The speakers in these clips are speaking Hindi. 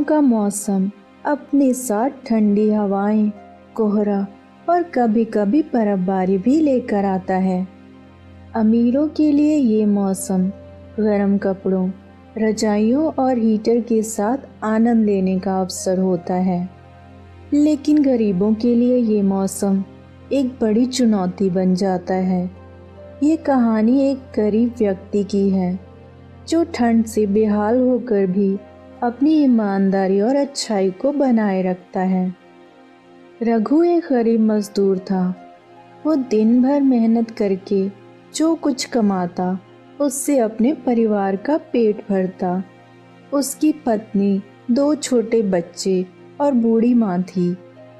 का मौसम अपने साथ ठंडी हवाएं, कोहरा और कभी कभी बर्फबारी भी लेकर आता है। अमीरों के लिए ये मौसम गर्म कपड़ों, रजाइयों और हीटर के साथ आनंद लेने का अवसर होता है। लेकिन गरीबों के लिए ये मौसम एक बड़ी चुनौती बन जाता है। ये कहानी एक गरीब व्यक्ति की है जो ठंड से बेहाल होकर भी अपनी ईमानदारी और अच्छाई को बनाए रखता है। रघु एक गरीब मजदूर था। वो दिन भर मेहनत करके जो कुछ कमाता उससे अपने परिवार का पेट भरता। उसकी पत्नी, 2 छोटे बच्चे और बूढ़ी माँ थी।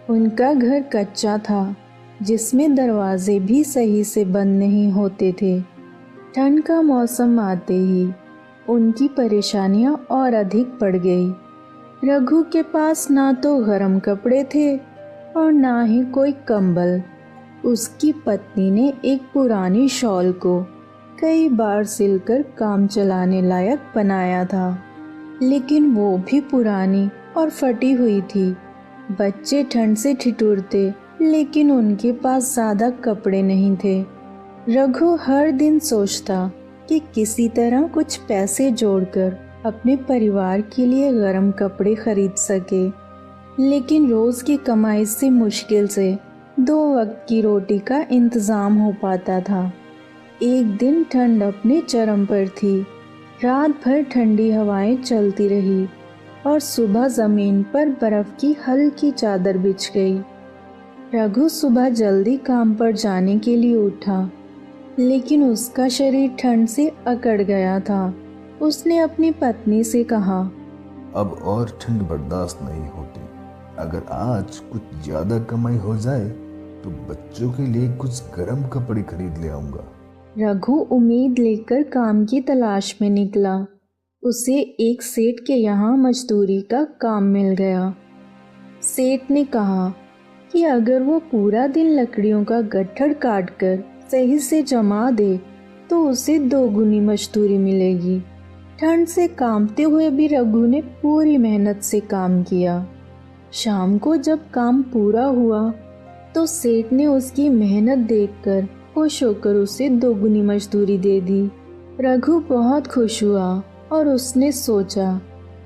उनका घर कच्चा था जिसमें दरवाजे भी सही से बंद नहीं होते थे। ठंड का मौसम आते ही उनकी परेशानियां और अधिक बढ़ गई। रघु के पास ना तो गर्म कपड़े थे और ना ही कोई कंबल। उसकी पत्नी ने एक पुरानी शॉल को कई बार सिलकर काम चलाने लायक बनाया था, लेकिन वो भी पुरानी और फटी हुई थी। बच्चे ठंड से ठिठुरते, लेकिन उनके पास ज़्यादा कपड़े नहीं थे। रघु हर दिन सोचता कि किसी तरह कुछ पैसे जोड़कर अपने परिवार के लिए गर्म कपड़े खरीद सके, लेकिन रोज़ की कमाई से मुश्किल से 2 वक्त की रोटी का इंतज़ाम हो पाता था। एक दिन ठंड अपने चरम पर थी। रात भर ठंडी हवाएं चलती रही और सुबह ज़मीन पर बर्फ़ की हल्की चादर बिछ गई। रघु सुबह जल्दी काम पर जाने के लिए उठा, लेकिन उसका शरीर ठंड से अकड़ गया था। उसने अपनी पत्नी से कहा, अब और ठंड बर्दाश्त नहीं होती। अगर आज कुछ ज्यादा कमाई हो जाए तो बच्चों के लिए कुछ गर्म कपड़े खरीद ले आऊंगा। रघु उम्मीद लेकर काम की तलाश में निकला। उसे एक सेठ के यहाँ मजदूरी का काम मिल गया। सेठ ने कहा कि अगर वो पूरा दिन लकड़ियों का गट्ठर काटकर सही से जमा दे तो उसे 2 गुनी मजदूरी मिलेगी। ठंड से कांपते हुए भी रघु ने पूरी मेहनत से काम किया। शाम को जब काम पूरा हुआ तो सेठ ने उसकी मेहनत देखकर खुश होकर उसे 2 गुनी मजदूरी दे दी। रघु बहुत खुश हुआ और उसने सोचा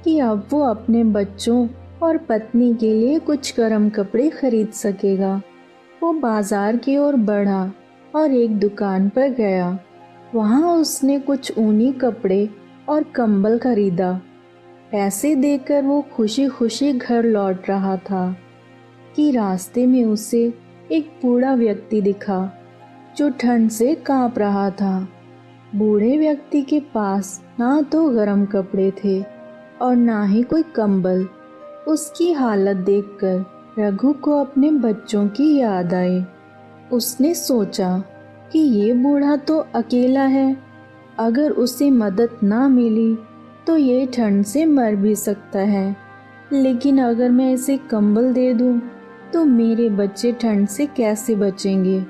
कि अब वो अपने बच्चों और पत्नी के लिए कुछ गर्म कपड़े खरीद सकेगा। वो बाजार की ओर बढ़ा और एक दुकान पर गया। वहाँ उसने कुछ ऊनी कपड़े और कंबल खरीदा। पैसे देकर वो खुशी खुशी घर लौट रहा था कि रास्ते में उसे एक बूढ़ा व्यक्ति दिखा जो ठंड से कांप रहा था। बूढ़े व्यक्ति के पास ना तो गर्म कपड़े थे और ना ही कोई कंबल। उसकी हालत देखकर रघु को अपने बच्चों की याद आई। उसने सोचा कि ये बूढ़ा तो अकेला है। अगर उसे मदद ना मिली तो ये ठंड से मर भी सकता है, लेकिन अगर मैं इसे कंबल दे दूं तो मेरे बच्चे ठंड से कैसे बचेंगे।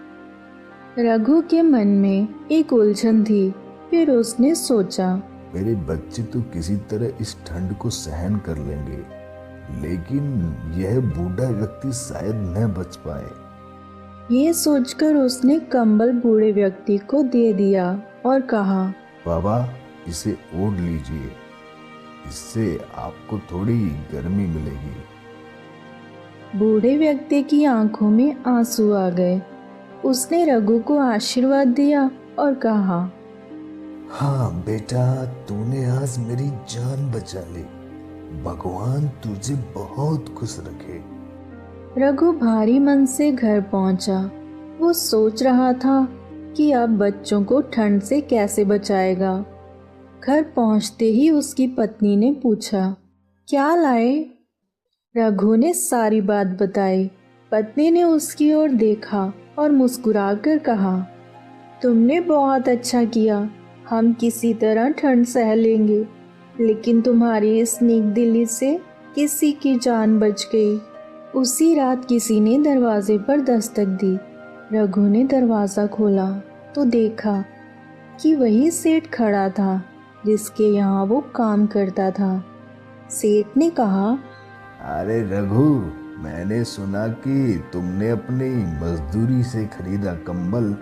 रघु के मन में एक उलझन थी। फिर उसने सोचा, मेरे बच्चे तो किसी तरह इस ठंड को सहन कर लेंगे, लेकिन यह बूढ़ा व्यक्ति शायद न बच पाए। ये सोचकर उसने कंबल बूढ़े व्यक्ति को दे दिया और कहा, बाबा, इसे ओढ़ लीजिए, इससे आपको थोड़ी गर्मी मिलेगी। बूढ़े व्यक्ति की आंखों में आंसू आ गए। उसने रघु को आशीर्वाद दिया और कहा, हाँ बेटा, तूने आज मेरी जान बचा ली। भगवान तुझे बहुत खुश रखे। रघु भारी मन से घर पहुंचा। वो सोच रहा था कि अब बच्चों को ठंड से कैसे बचाएगा। घर पहुंचते ही उसकी पत्नी ने पूछा, क्या लाए? रघु ने सारी बात बताई। पत्नी ने उसकी ओर देखा और मुस्कुराकर कहा, तुमने बहुत अच्छा किया। हम किसी तरह ठंड सह लेंगे, लेकिन तुम्हारी इस नेक दिली से किसी की जान बच गई। उसी रात किसी ने दरवाजे पर दस्तक दी। रघु ने दरवाज़ा खोला तो देखा कि वही सेठ खड़ा था जिसके यहाँ वो काम करता था। सेठ ने कहा, अरे रघु, मैंने सुना कि तुमने अपनी मजदूरी से खरीदा कंबल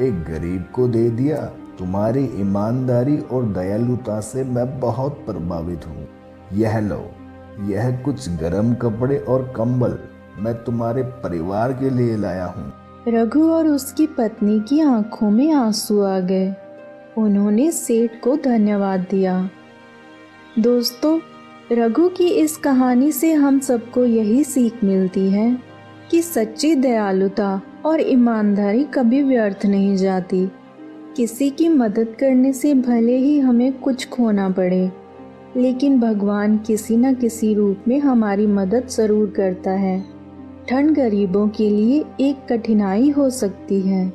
एक गरीब को दे दिया। तुम्हारी ईमानदारी और दयालुता से मैं बहुत प्रभावित हूँ। यह लो, यह कुछ गर्म कपड़े और कंबल मैं तुम्हारे परिवार के लिए लाया हूँ। रघु और उसकी पत्नी की आंखों में आंसू आ गए। उन्होंने सेठ को धन्यवाद दिया। दोस्तों, रघु की इस कहानी से हम सबको यही सीख मिलती है कि सच्ची दयालुता और ईमानदारी कभी व्यर्थ नहीं जाती। किसी की मदद करने से भले ही हमें कुछ खोना पड़े, लेकिन भगवान किसी न किसी रूप में हमारी मदद ज़रूर करता है। ठंड गरीबों के लिए एक कठिनाई हो सकती है,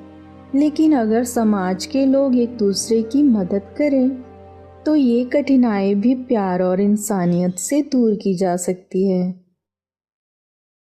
लेकिन अगर समाज के लोग एक दूसरे की मदद करें तो ये कठिनाई भी प्यार और इंसानियत से दूर की जा सकती है।